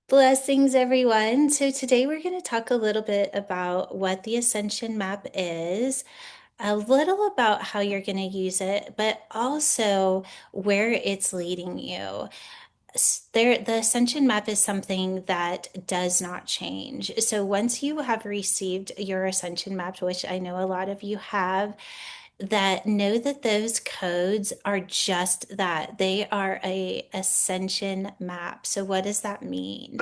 Blessings, everyone. So, today we're going to talk a little bit about what the Ascension Map is, a little about how you're going to use it, but also where it's leading you. The Ascension Map is something that does not change. So, once you have received your Ascension Map, which I know a lot of you have, that know that those codes are just that. They are a ascension map. So what does that mean?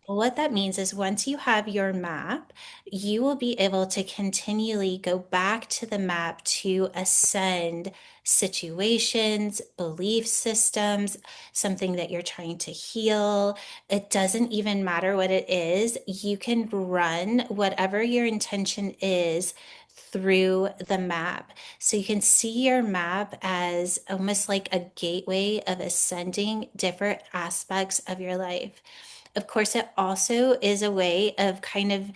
Well, what that means is once you have your map, you will be able to continually go back to the map to ascend situations, belief systems, something that you're trying to heal. It doesn't even matter what it is. You can run whatever your intention is through the map. So you can see your map as almost like a gateway of ascending different aspects of your life. Of course, it also is a way of kind of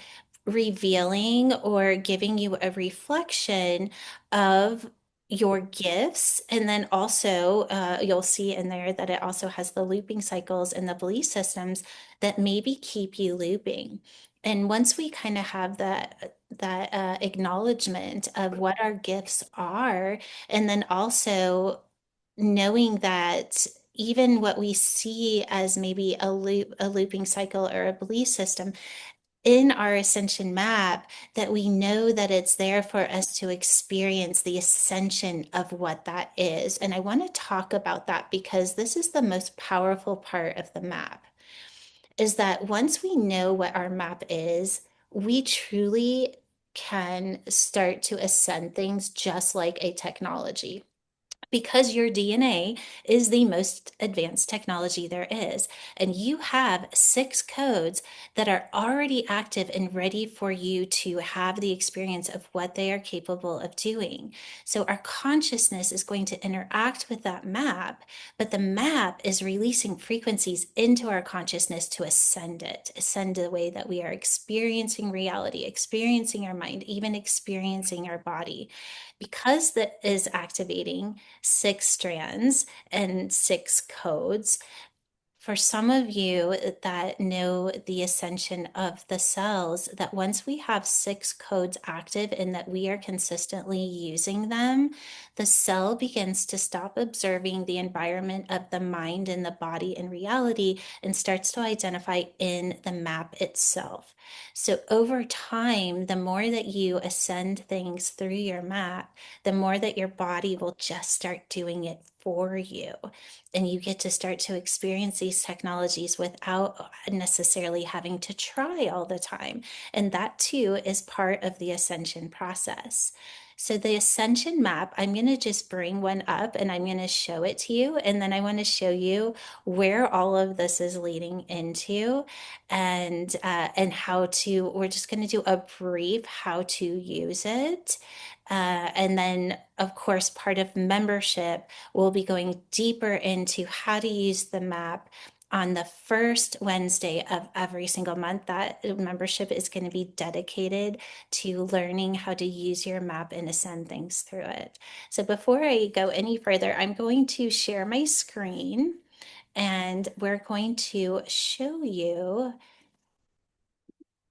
revealing or giving you a reflection of your gifts. And then also, you'll see in there that it also has the looping cycles and the belief systems that maybe keep you looping. And once we kind of have that acknowledgement of what our gifts are, and then also knowing that even what we see as maybe a looping cycle or a belief system in our ascension map, that we know that it's there for us to experience the ascension of what that is. And I want to talk about that because this is the most powerful part of the map, is that once we know what our map is, we truly can start to ascend things just like a technology, because your DNA is the most advanced technology there is. And you have 6 codes that are already active and ready for you to have the experience of what they are capable of doing. So our consciousness is going to interact with that map, but the map is releasing frequencies into our consciousness to ascend the way that we are experiencing reality, experiencing our mind, even experiencing our body, because that is activating 6 strands and 6 codes. For some of you that know the ascension of the cells, that once we have 6 codes active and that we are consistently using them, the cell begins to stop observing the environment of the mind and the body and reality and starts to identify in the map itself. So over time, the more that you ascend things through your map, the more that your body will just start doing it for you. And you get to start to experience these technologies without necessarily having to try all the time. And that too is part of the ascension process. So the ascension map, I'm going to just bring one up and I'm going to show it to you. And then I want to show you where all of this is leading into, and how to, we're just going to do a brief how to use it. And then, of course, part of membership, we'll be going deeper into how to use the map on the first Wednesday of every single month. That membership is going to be dedicated to learning how to use your map and ascend things through it. So before I go any further, I'm going to share my screen and we're going to show you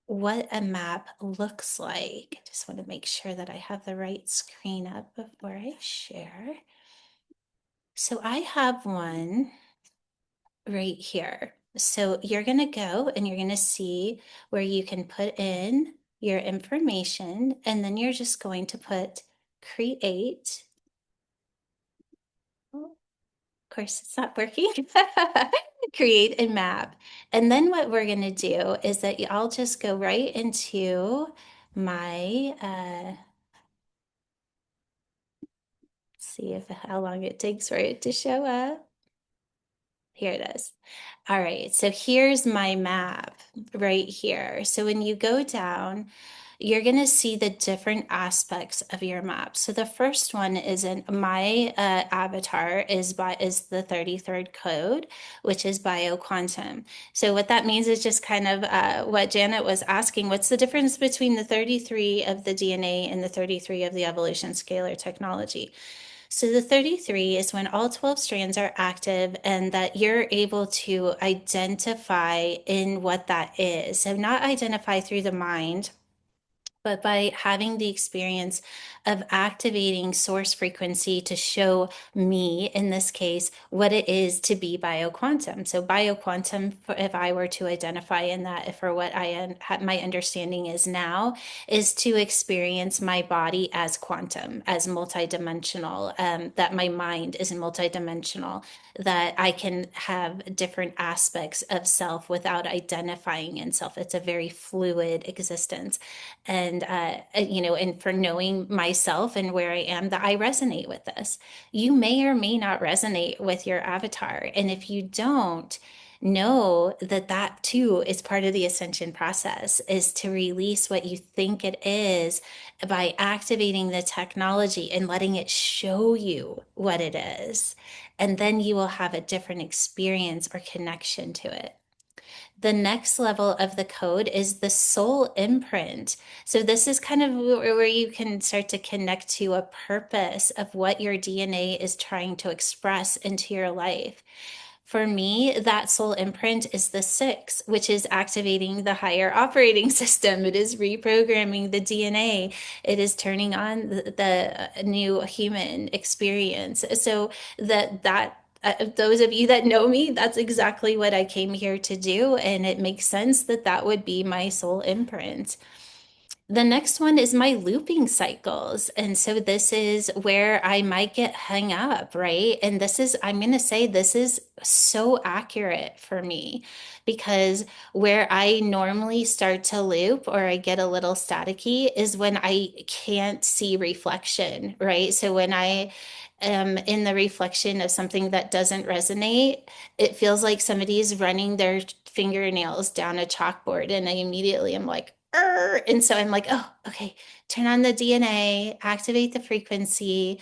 what a map looks like. I just want to make sure that I have the right screen up before I share. So I have one right here. So you're going to go and you're going to see where you can put in your information, and then you're just going to put create. Oh, of course, it's not working. Create a map. And then what we're going to do is that I'll just go right into my, see if how long it takes for it to show up. Here it is. All right, so here's my map right here. So when you go down, you're going to see the different aspects of your map. So the first one is in my avatar is the 33rd code, which is bioquantum. So what that means is just kind of what Janet was asking, what's the difference between the 33 of the DNA and the 33 of the evolution scalar technology? So the 33 is when all 12 strands are active and that you're able to identify in what that is. So not identify through the mind, but by having the experience of activating source frequency to show me, in this case, what it is to be bioquantum. So, bioquantum, if I were to identify in that, for what my understanding is now, is to experience my body as quantum, as multidimensional, that my mind is multidimensional, that I can have different aspects of self without identifying in self. It's a very fluid existence. And and for knowing myself and where I am, that I resonate with this. You may or may not resonate with your avatar, and if you don't, know that that too is part of the ascension process, is to release what you think it is by activating the technology and letting it show you what it is, and then you will have a different experience or connection to it. The next level of the code is the soul imprint. So this is kind of where you can start to connect to a purpose of what your DNA is trying to express into your life. For me, that soul imprint is the 6, which is activating the higher operating system. It is reprogramming the DNA. It is turning on the new human experience. So that those of you that know me, that's exactly what I came here to do. And it makes sense that that would be my soul imprint. The next one is my looping cycles. And so this is where I might get hung up, right? And this is, I'm going to say, this is so accurate for me because where I normally start to loop or I get a little staticky is when I can't see reflection, right? So when I am in the reflection of something that doesn't resonate, it feels like somebody's running their fingernails down a chalkboard. And I immediately am like, and so I'm like, oh, okay, turn on the DNA, activate the frequency.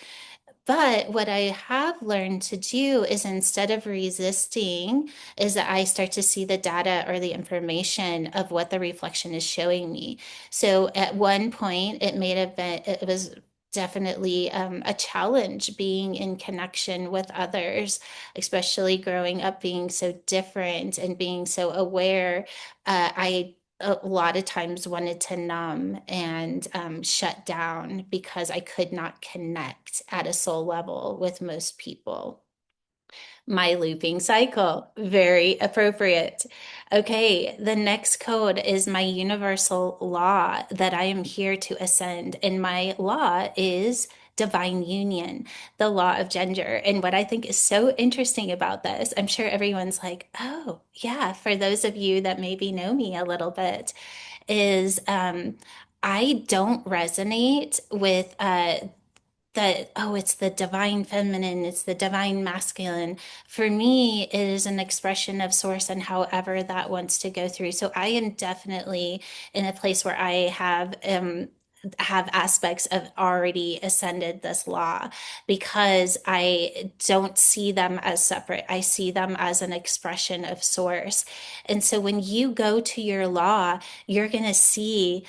But what I have learned to do is instead of resisting, is that I start to see the data or the information of what the reflection is showing me. So at one point, it may have been, it was definitely a challenge being in connection with others, especially growing up being so different and being so aware. I a lot of times wanted to numb and shut down because I could not connect at a soul level with most people. My looping cycle, very appropriate. Okay, the next code is my universal law that I am here to ascend. And my law is divine union, the law of gender. And what I think is so interesting about this, I'm sure everyone's like, oh, yeah, for those of you that maybe know me a little bit, is I don't resonate with that, oh, it's the divine feminine, it's the divine masculine. For me, it is an expression of source and however that wants to go through. So I am definitely in a place where I have aspects of already ascended this law because I don't see them as separate. I see them as an expression of source. And so when you go to your law, you're going to see,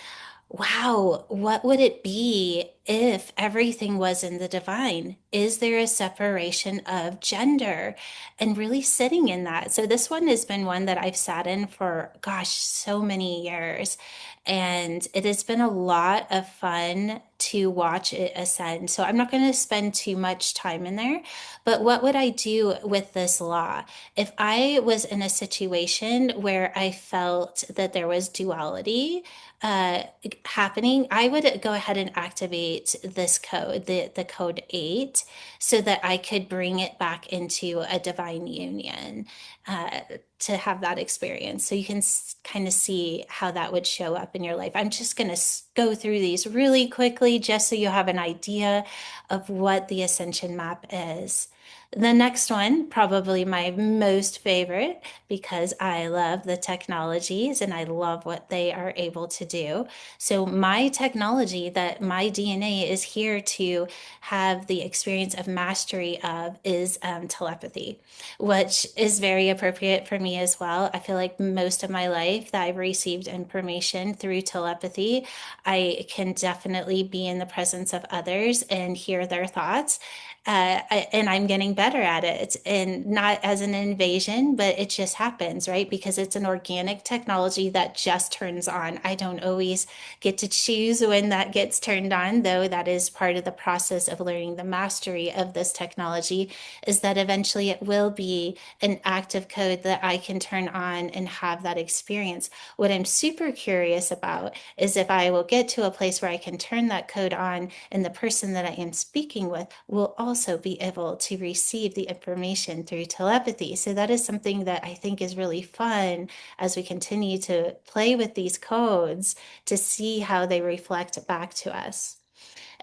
wow, what would it be if everything was in the divine? Is there a separation of gender? And really sitting in that. So, this one has been one that I've sat in for, gosh, so many years. And it has been a lot of fun to watch it ascend. So, I'm not going to spend too much time in there. But what would I do with this law? If I was in a situation where I felt that there was duality, uh, happening, I would go ahead and activate this code, the code 8, so that I could bring it back into a divine union uh, to have that experience. So you can kind of see how that would show up in your life. I'm just going to go through these really quickly just so you have an idea of what the Ascension Map is. The next one, probably my most favorite, because I love the technologies and I love what they are able to do. So, my technology that my DNA is here to have the experience of mastery of is telepathy, which is very appropriate for me as well. I feel like most of my life that I've received information through telepathy, I can definitely be in the presence of others and hear their thoughts. And I'm getting better at it. And not as an invasion, but it just happens, right? Because it's an organic technology that just turns on. I don't always get to choose when that gets turned on, though that is part of the process of learning the mastery of this technology, is that eventually it will be an active code that I can turn on and have that experience. What I'm super curious about is if I will get to a place where I can turn that code on and the person that I am speaking with will also be able to receive the information through telepathy. So that is something that I think is really fun as we continue to play with these codes to see how they reflect back to us.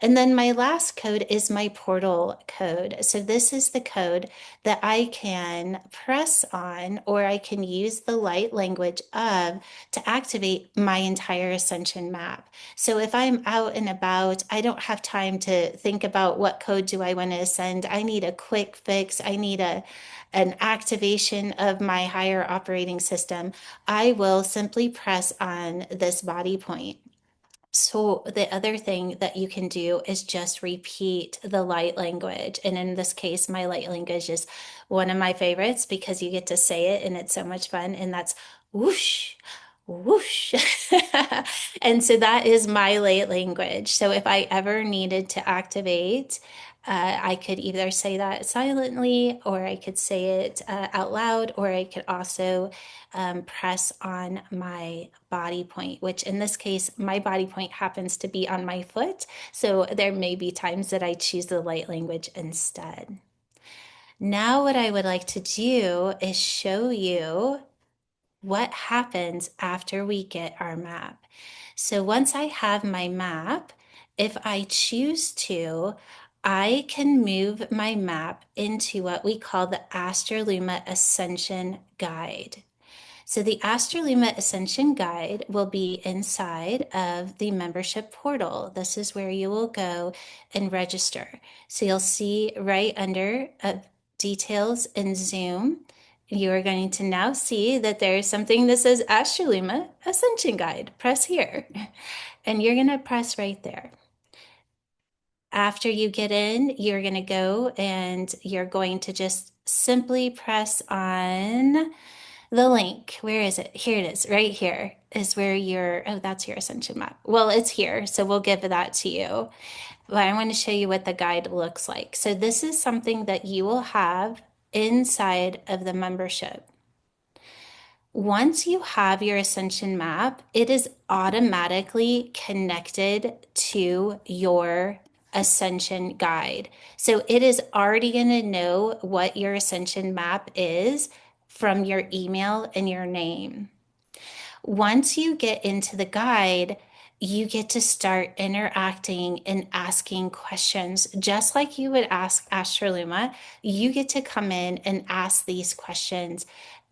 And then my last code is my portal code. So this is the code that I can press on, or I can use the light language of to activate my entire Ascension map. So if I'm out and about, I don't have time to think about what code do I want to ascend. I need a quick fix. I need an activation of my higher operating system. I will simply press on this body point. So the other thing that you can do is just repeat the light language. And in this case, my light language is one of my favorites because you get to say it and it's so much fun. And that's whoosh, whoosh. And so that is my light language. So if I ever needed to activate, I could either say that silently, or I could say it out loud, or I could also press on my body point, which in this case, my body point happens to be on my foot. So there may be times that I choose the light language instead. Now, what I would like to do is show you what happens after we get our map. So once I have my map, if I choose to, I can move my map into what we call the Astra'Luma Ascension Guide. So the Astra'Luma Ascension Guide will be inside of the membership portal. This is where you will go and register. So you'll see right under details and Zoom, you are going to now see that there is something that says Astra'Luma Ascension Guide. Press here. And you're going to press right there. After you get in, you're going to go and you're going to just simply press on the link. Where is it? Here it is. Right here is where oh, that's your Ascension map. Well, it's here, so we'll give that to you. But I want to show you what the guide looks like. So this is something that you will have inside of the membership. Once you have your Ascension map, it is automatically connected to your Ascension guide. So it is already going to know what your Ascension map is from your email and your name. Once you get into the guide, you get to start interacting and asking questions. Just like you would ask Astra'Luma, you get to come in and ask these questions.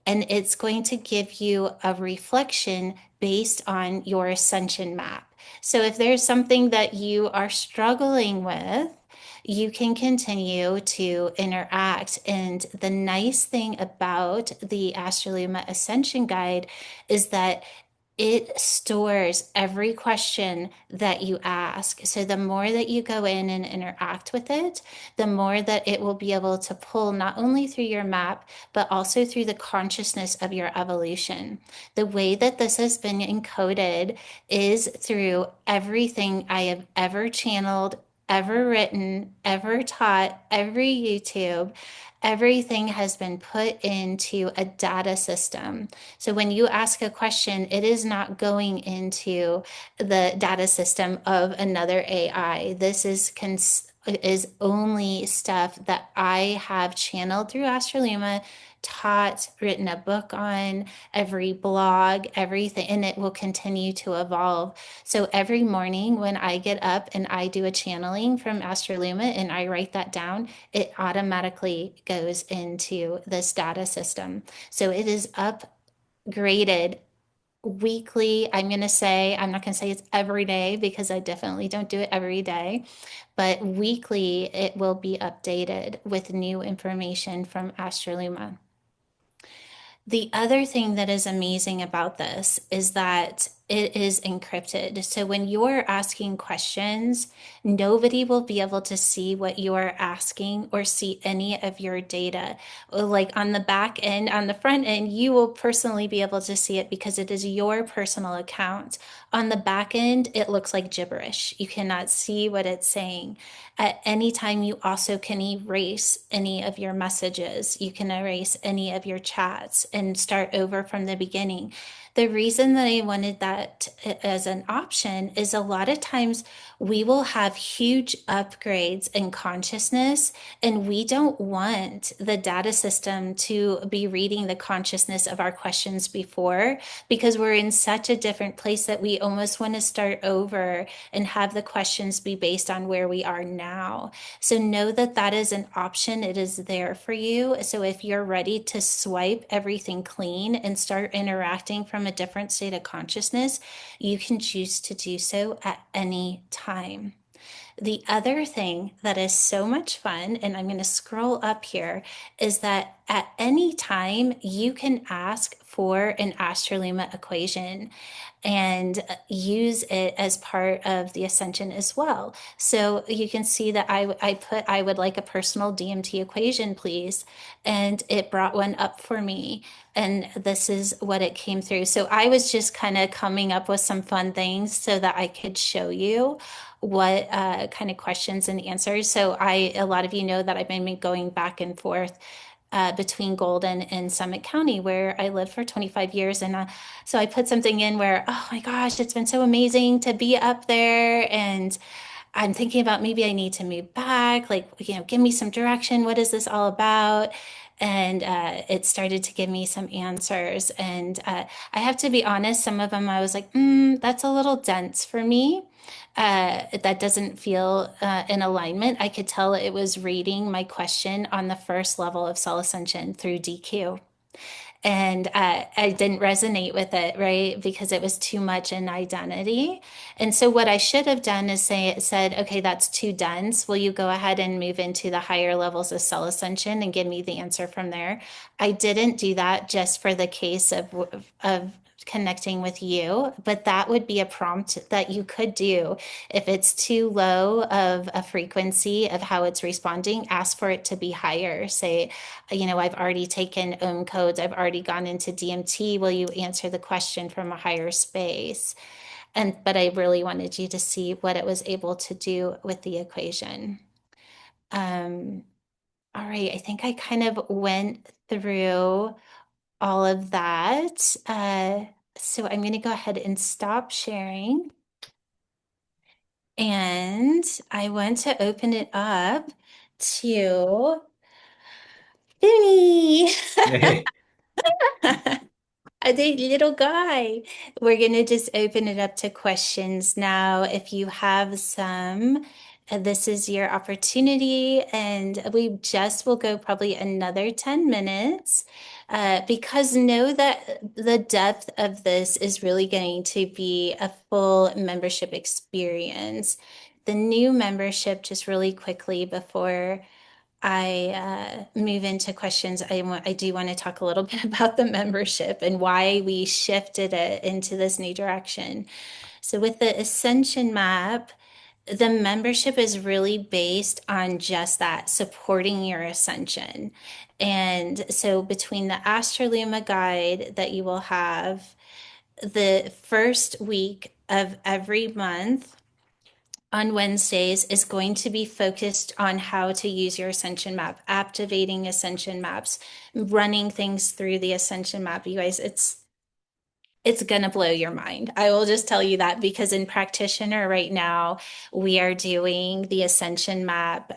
And it's going to give you a reflection based on your Ascension map. So if there's something that you are struggling with, you can continue to interact. And the nice thing about the Astra'Luma Ascension Guide is that it stores every question that you ask. So the more that you go in and interact with it, the more that it will be able to pull not only through your map, but also through the consciousness of your evolution. The way that this has been encoded is through everything I have ever channeled, ever written, ever taught, every YouTube. Everything has been put into a data system. So when you ask a question, it is not going into the data system of another AI. This is only stuff that I have channeled through Astra'Luma, taught, written a book on, every blog, everything, and it will continue to evolve. So every morning when I get up and I do a channeling from Astra'Luma and I write that down, it automatically goes into this data system. So it is upgraded weekly. I'm not going to say it's every day because I definitely don't do it every day, but weekly it will be updated with new information from Astra'Luma. The other thing that is amazing about this is that It is encrypted. So when you're asking questions, nobody will be able to see what you are asking or see any of your data. Like on the back end, on the front end, you will personally be able to see it because it is your personal account. On the back end, it looks like gibberish. You cannot see what it's saying. At any time, you also can erase any of your messages. You can erase any of your chats and start over from the beginning. The reason that I wanted that as an option is a lot of times we will have huge upgrades in consciousness, and we don't want the data system to be reading the consciousness of our questions before because we're in such a different place that we almost want to start over and have the questions be based on where we are now. So know that that is an option. It is there for you. So if you're ready to swipe everything clean and start interacting from a different state of consciousness, you can choose to do so at any time. The other thing that is so much fun, and I'm going to scroll up here, is that at any time you can ask for an Astra'Luma equation and use it as part of the Ascension as well. So you can see that I put, I would like a personal DMT equation, please. And it brought one up for me. And this is what it came through. So I was just kind of coming up with some fun things so that I could show you what kind of questions and answers. So a lot of you know that I've been going back and forth between Golden and Summit County, where I lived for 25 years. And so I put something in where, oh my gosh, it's been so amazing to be up there. And I'm thinking about maybe I need to move back, like, give me some direction. What is this all about? And it started to give me some answers. And I have to be honest, some of them I was like, that's a little dense for me. That doesn't feel in alignment. I could tell it was reading my question on the first level of Soul Ascension through DQ. And I didn't resonate with it, right? Because it was too much in identity. And so what I should have done is said, okay, that's too dense. Will you go ahead and move into the higher levels of cell ascension and give me the answer from there? I didn't do that just for the case of connecting with you, but that would be a prompt that you could do. If it's too low of a frequency of how it's responding, ask for it to be higher. Say, I've already taken codes, I've already gone into DMT. Will you answer the question from a higher space? But I really wanted you to see what it was able to do with the equation. Um, all right, I think I kind of went through all of that. So I'm going to go ahead and stop sharing. And I want to open it up to Vinny. Hey. The little guy. We're going to just open it up to questions now. If you have some, this is your opportunity. And we just will go probably another 10 minutes because know that the depth of this is really going to be a full membership experience. The new membership, just really quickly before I move into questions, I do want to talk a little bit about the membership and why we shifted it into this new direction. So with the Ascension Map, the membership is really based on just that, supporting your ascension. And so between the Astra'Luma guide that you will have the first week of every month, on Wednesdays is going to be focused on how to use your Ascension Map, activating Ascension Maps, running things through the Ascension Map. You guys, it's going to blow your mind. I will just tell you that because in practitioner right now, we are doing the Ascension Map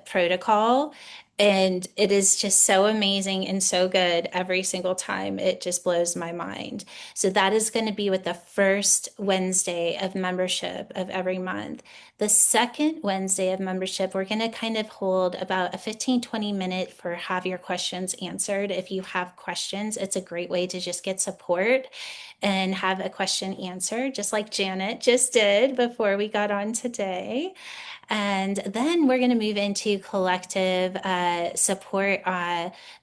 protocol. And it is just so amazing and so good every single time. It just blows my mind. So that is going to be with the first Wednesday of membership of every month. The second Wednesday of membership, we're going to kind of hold about a 15-20 minute for have your questions answered. If you have questions, it's a great way to just get support and have a question answered, just like Janet just did before we got on today. And then we're going to move into collective support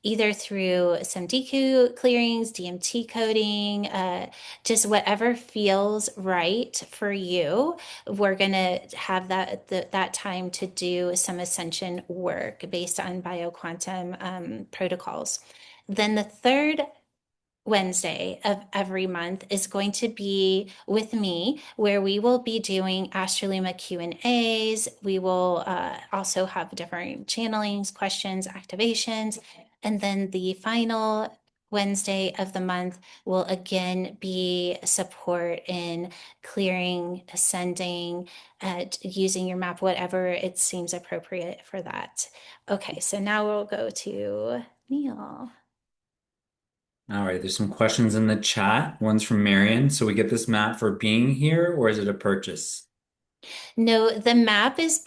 either through some DQ clearings, DMT coding, just whatever feels right for you. We're going to have that time to do some ascension work based on bioquantum protocols. Then the third Wednesday of every month is going to be with me, where we will be doing Astra'Luma Q&As. We will also have different channelings, questions, activations. And then the final Wednesday of the month will again be support in clearing, ascending, using your map, whatever it seems appropriate for that. Okay, so now we'll go to Neil. All right, there's some questions in the chat. One's from Marion. So we get this map for being here, or is it a purchase? No, the map is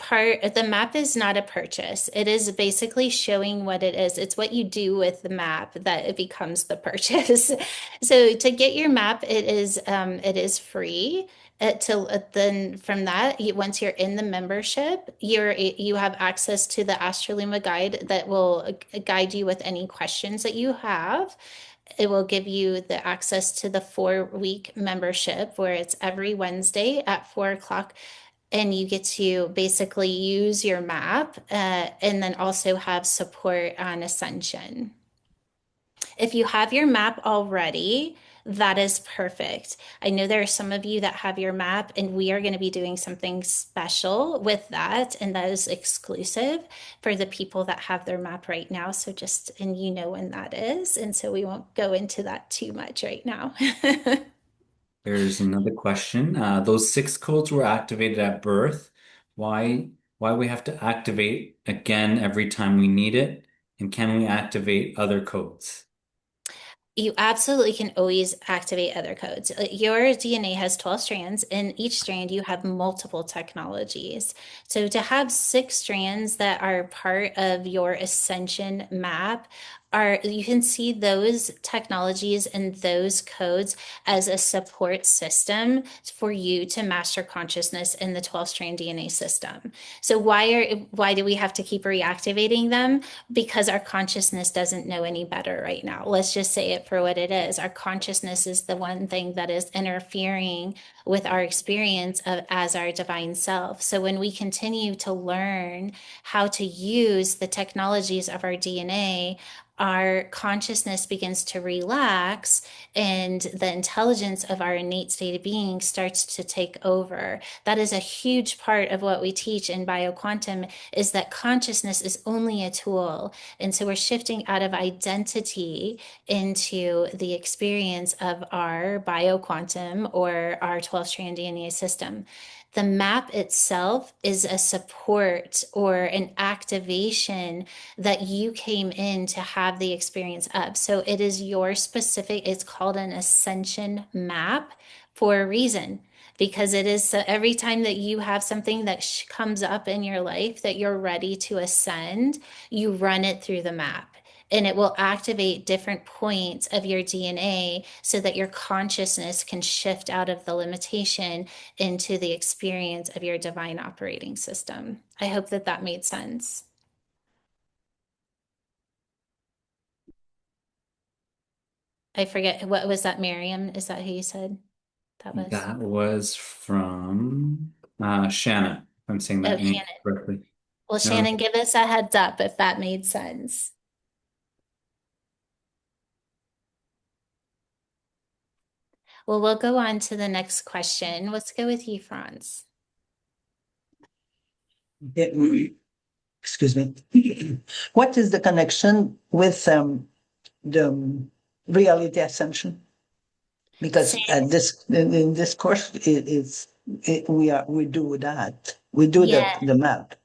not a purchase. It is basically showing what it is. It's what you do with the map that it becomes the purchase. So to get your map, it is free. Then from that, once you're in the membership, you have access to the Astraluma guide that will guide you with any questions that you have. It will give you the access to the 4-week membership where it's every Wednesday at 4 o'clock, and you get to basically use your map and then also have support on Ascension. If you have your map already, that is perfect. I know there are some of you that have your map, and we are going to be doing something special with that, and that is exclusive for the people that have their map right now. So and you know when that is, and so we won't go into that too much right now. There's another question. Those 6 codes were activated at birth. Why, why we have to activate again every time we need it? And can we activate other codes? You absolutely can always activate other codes. Your DNA has 12 strands. In each strand, you have multiple technologies. So to have 6 strands that are part of your Ascension map you can see those technologies and those codes as a support system for you to master consciousness in the 12-strand DNA system. So why do we have to keep reactivating them? Because our consciousness doesn't know any better right now. Let's just say it for what it is. Our consciousness is the one thing that is interfering with our experience of as our divine self. So when we continue to learn how to use the technologies of our DNA, our consciousness begins to relax, and the intelligence of our innate state of being starts to take over. That is a huge part of what we teach in bioquantum, is that consciousness is only a tool. And so we're shifting out of identity into the experience of our bioquantum or our 12-strand DNA system. The map itself is a support or an activation that you came in to have the experience of. So it is your specific, it's called an ascension map for a reason. Because it is every time that you have something that comes up in your life that you're ready to ascend, you run it through the map, and it will activate different points of your DNA so that your consciousness can shift out of the limitation into the experience of your divine operating system. I hope that that made sense. I forget, what was that, Miriam? Is that who you said that was? That was from Shannon, if I'm saying Oh, that name Shannon. correctly. Well, No, Shannon, give us a heads up if that made sense. Well, we'll go on to the next question. Let's go with you, Franz. Yeah, excuse me. What is the connection with the reality ascension? Because Say, this in this course we do that. We do yeah. the map.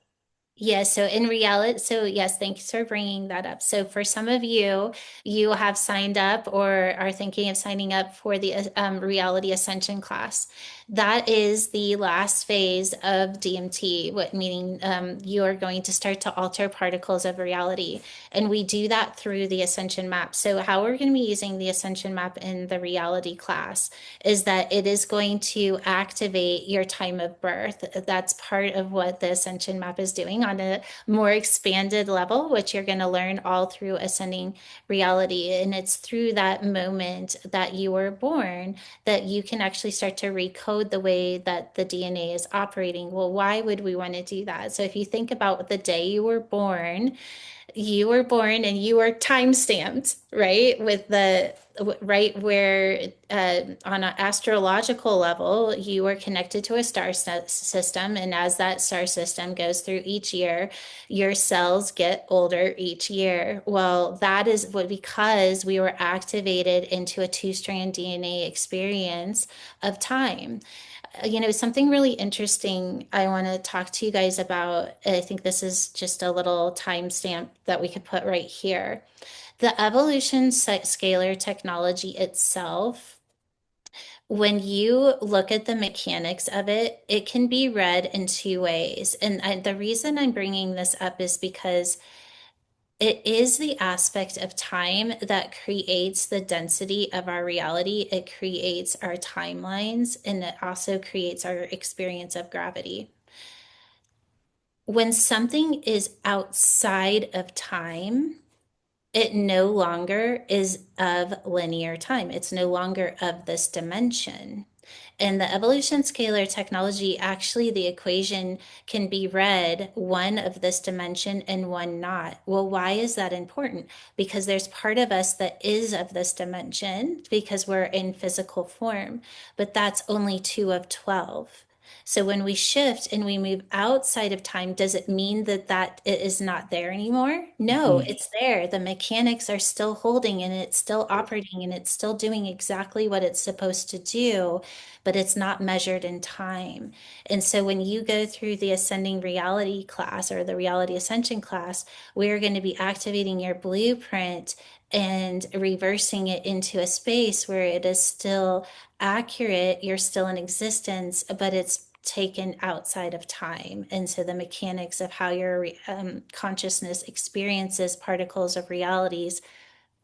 Yes, so in reality, so yes, thanks for bringing that up. So for some of you, you have signed up or are thinking of signing up for the Reality Ascension class. That is the last phase of DMT, what meaning you are going to start to alter particles of reality. And we do that through the Ascension Map. So how we're going to be using the Ascension Map in the reality class is that it is going to activate your time of birth. That's part of what the Ascension Map is doing. on a more expanded level, which you're going to learn all through ascending reality. And it's through that moment that you were born that you can actually start to recode the way that the DNA is operating. Well, why would we want to do that? So if you think about the day you were born and you were time stamped, right? With the right where on an astrological level, you were connected to a star system. And as that star system goes through each year, your cells get older each year. Well, that is what because we were activated into a two-strand DNA experience of time. Something really interesting I want to talk to you guys about. I think this is just a little timestamp that we could put right here. The evolution scalar technology itself, when you look at the mechanics of it, it can be read in two ways. And the reason I'm bringing this up is because it is the aspect of time that creates the density of our reality. It creates our timelines, and it also creates our experience of gravity. When something is outside of time, it no longer is of linear time. It's no longer of this dimension. In the evolution scalar technology, actually, the equation can be read one of this dimension and one not. Well, why is that important? Because there's part of us that is of this dimension because we're in physical form, but that's only 2 of 12. So when we shift and we move outside of time, does it mean that it is not there anymore? No, Mhm. it's there. The mechanics are still holding and it's still operating and it's still doing exactly what it's supposed to do, but it's not measured in time. And so when you go through the ascending reality class or the reality ascension class, we're going to be activating your blueprint and reversing it into a space where it is still accurate, you're still in existence, but it's taken outside of time. And so the mechanics of how your consciousness experiences particles of realities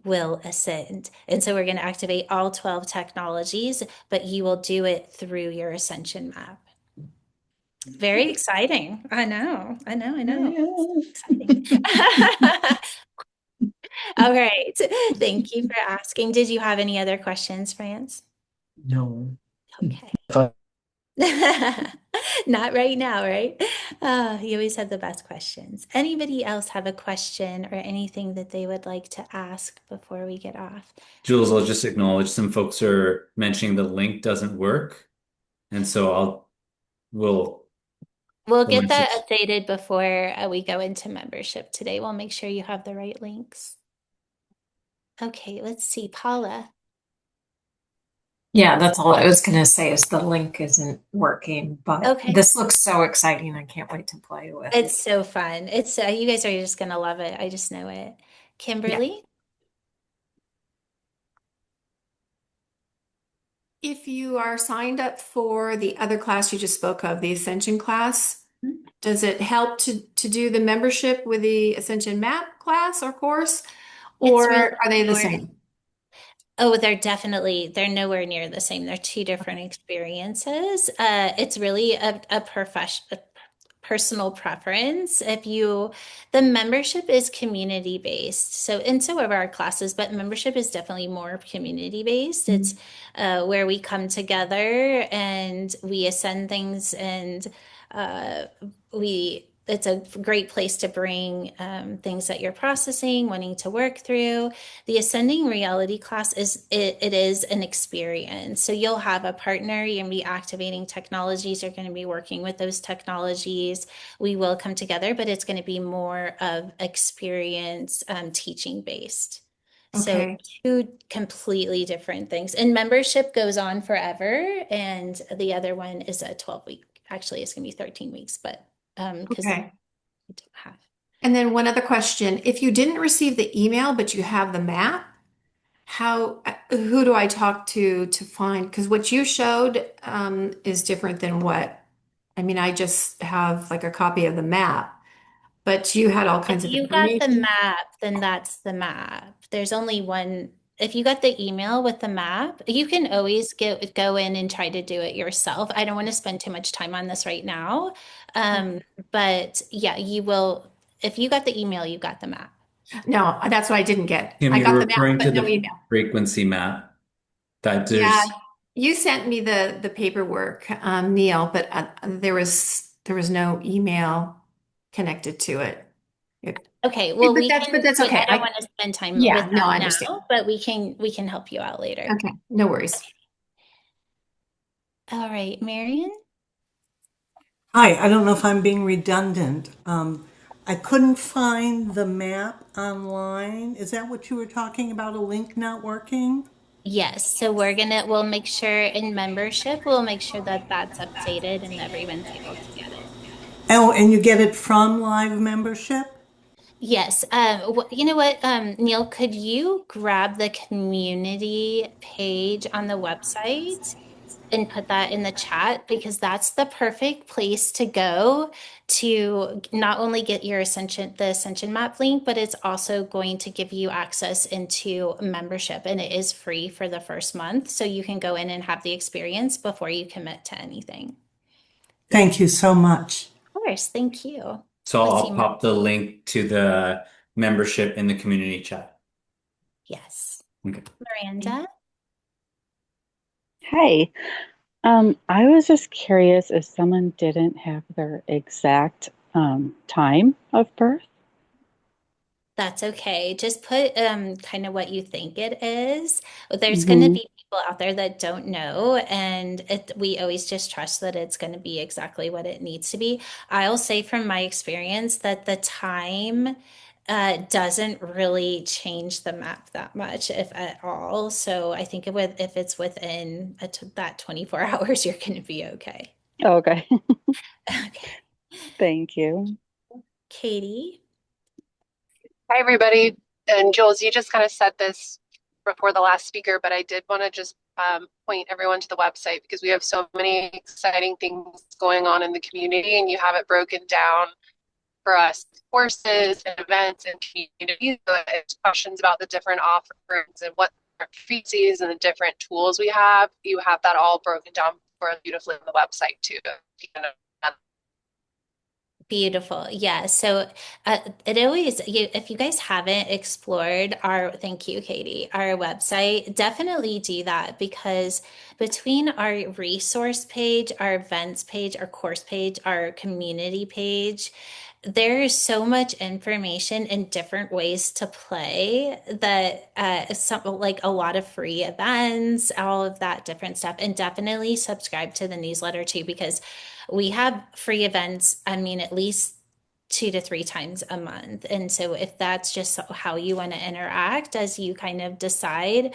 will ascend. And so we're going to activate all 12 technologies, but you will do it through your ascension map. Very exciting. I know. I know. I know. Exciting. All right. Thank you for asking. Did you have any other questions, France? No. Okay. Uh, Not right now, right? You always have the best questions. Anybody else have a question or anything that they would like to ask before we get off? Jules, I'll just acknowledge some folks are mentioning the link doesn't work. And so we'll, We'll we'll get that message. updated before we go into membership today. We'll make sure you have the right links. Okay, let's see. Paula. Yeah, that's all I was going to say is the link isn't working, but Okay. this looks so exciting. I can't wait to play with it. It's so fun. It's you guys are just gonna love it. I just know it. Yeah. Kimberly? If you are signed up for the other class you just spoke of, the Ascension class, does it help to do the membership with the Ascension Map class or course, It's or really are they the more. same? Oh, they're nowhere near the same. They're two different experiences. It's really a personal preference. The membership is community based. So, and so are our classes, but membership is definitely more community based. It's where we come together and we ascend things and uh, it's a great place to bring things that you're processing, wanting to work through. The ascending reality class it is an experience. So you'll have a partner, you're gonna be activating technologies, you're going to be working with those technologies. We will come together, but it's going to be more of experience teaching based. So Okay. two completely different things. And membership goes on forever, and the other one is a 12-week. Actually, it's going to be 13 weeks, but because Okay. we don't have. And then one other question. If you didn't receive the email, but you have the map, who do I talk to find? Because what you showed is different than I mean, I just have like a copy of the map, but you had all If kinds of you got the information. map, then that's the map. There's only one. if you got the email with the map, you can always go in and try to do it yourself. I don't want to spend too much time on this right now. Um, but yeah, you will, if you got the email, you got the map. No, that's what I didn't get. Kim, I you're got the map, referring to but no the email. frequency map that Yeah, there's, you sent me the paperwork, Neil, but there was no email connected to it. Okay, well, But that's okay. I don't want to spend time with Yeah, no, that I understand. now, but we can help you out later. Okay, no worries. All right, Marion? Hi, I don't know if I'm being redundant. I couldn't find the map online. Is that what you were talking about? A link not working? Yes, so we'll make sure in membership, we'll make sure that that's updated and everyone's able to get it. Oh, and you get it from live membership? Yes, you know what, Neil, could you grab the community page on the website and put that in the chat? Because that's the perfect place to go to not only get the Ascension Map link, but it's also going to give you access into membership, and it is free for the first month. So you can go in and have the experience before you commit to anything. Thank you so much. Of course, thank you. so Let's I'll see. pop the link to the membership in the community chat. Yes. Okay. Miranda? Hey, I was just curious if someone didn't have their exact time of birth. That's okay. Just put kind of what you think it is. There's going to Hmm. be people out there that don't know, and we always just trust that it's going to be exactly what it needs to be. I'll say from my experience that the time doesn't really change the map that much, if at all. So I think if it's within that 24 hours, you're going to be okay. Okay, Okay. thank you. Katie? Hi, everybody. And Jules, you just kind of said this before the last speaker, but I did want to just point everyone to the website because we have so many exciting things going on in the community, and you have it broken down for us courses and events and communities. So if there's questions about the different offerings and what frequencies and the different tools we have, you have that all broken down for us beautifully on the website too. Beautiful. Yeah. So it always, if you guys haven't explored thank you, Katie, our website, definitely do that, because between our resource page, our events page, our course page, our community page, there's so much information and different ways to play that like a lot of free events, all of that different stuff. And definitely subscribe to the newsletter too, because we have free events, I mean, at least 2 to 3 times a month. And so if that's just how you want to interact as you kind of decide,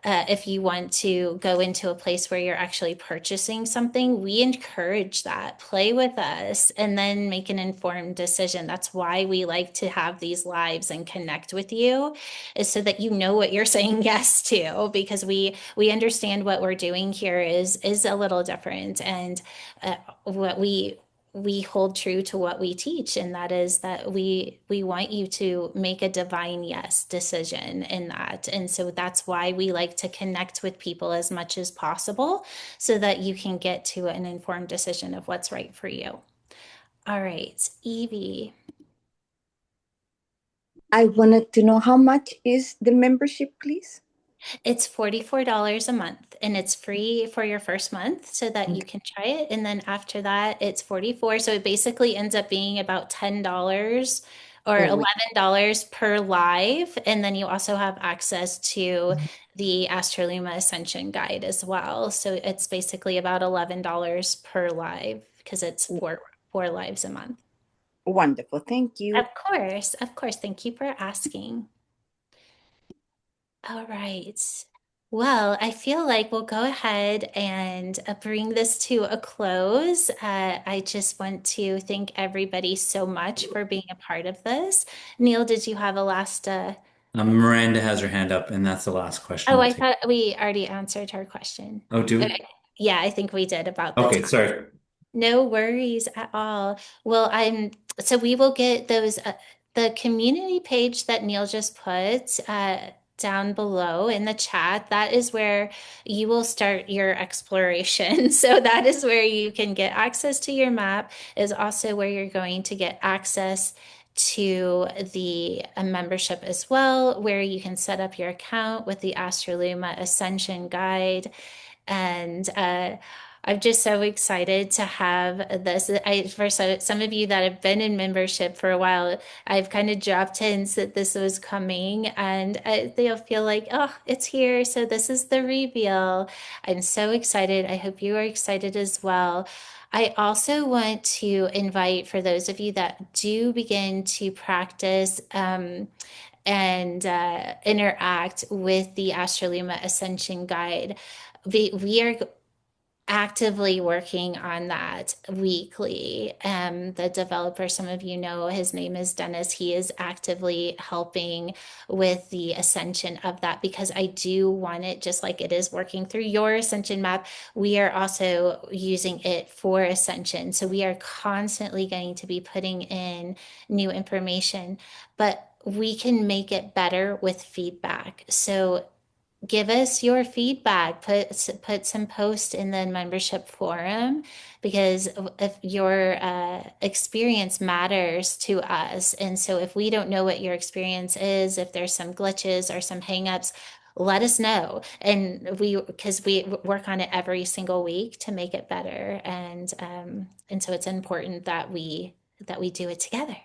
if you want to go into a place where you're actually purchasing something, we encourage that. Play with us and then make an informed decision. That's why we like to have these lives and connect with you, is so that you know what you're saying yes to, because we understand what we're doing here is a little different, and what we hold true to what we teach, and that is that we want you to make a divine yes decision in that. And so that's why we like to connect with people as much as possible, so that you can get to an informed decision of what's right for you. All right, Evie. I wanted to know how much is the membership, please? It's $44 a month, and it's free for your first month so that you can try it. And then after that, it's 44. So it basically ends up being about $10 or Per week. $11 per live. And then you also have access to the Astra'Luma Ascension guide as well. So it's basically about $11 per live, because it's four lives a month. Wonderful. Thank you. Of course, of course. Thank you for asking. All right. Well, I feel like we'll go ahead and bring this to a close. I just want to thank everybody so much for being a part of this. Neil, did you have a last? Miranda has her hand up, and that's the last question Oh, we'll I take. thought we already answered her question. Oh, do we? Okay. Yeah, I think we did about the Okay, time. sorry. No worries at all. Well, so we will get those the community page that Neil just put down below in the chat. That is where you will start your exploration. So that is where you can get access to your map, is also where you're going to get access to the membership as well, where you can set up your account with the Astra'Luma Ascension guide. And I'm just so excited to have this. For some of you that have been in membership for a while, I've kind of dropped hints that this was coming, and they'll feel like, oh, it's here. So this is the reveal. I'm so excited. I hope you are excited as well. I also want to invite, for those of you that do begin to practice and interact with the Astra'Luma Ascension Guide, we are actively working on that weekly. The developer, some of you know, his name is Dennis. He is actively helping with the ascension of that, because I do want it, just like it is working through your ascension map, we are also using it for ascension. So we are constantly going to be putting in new information, but we can make it better with feedback. So give us your feedback, put some posts in the membership forum, because if your experience matters to us. And so if we don't know what your experience is, if there's some glitches or some hangups, let us know. And because we work on it every single week to make it better. And so it's important that we do it together.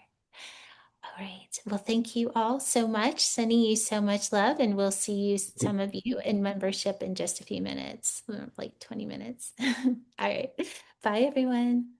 All right. Well, thank you all so much. Sending you so much love, and we'll see you, some of you, in membership in just a few minutes, like 20 minutes. All right. Bye, everyone.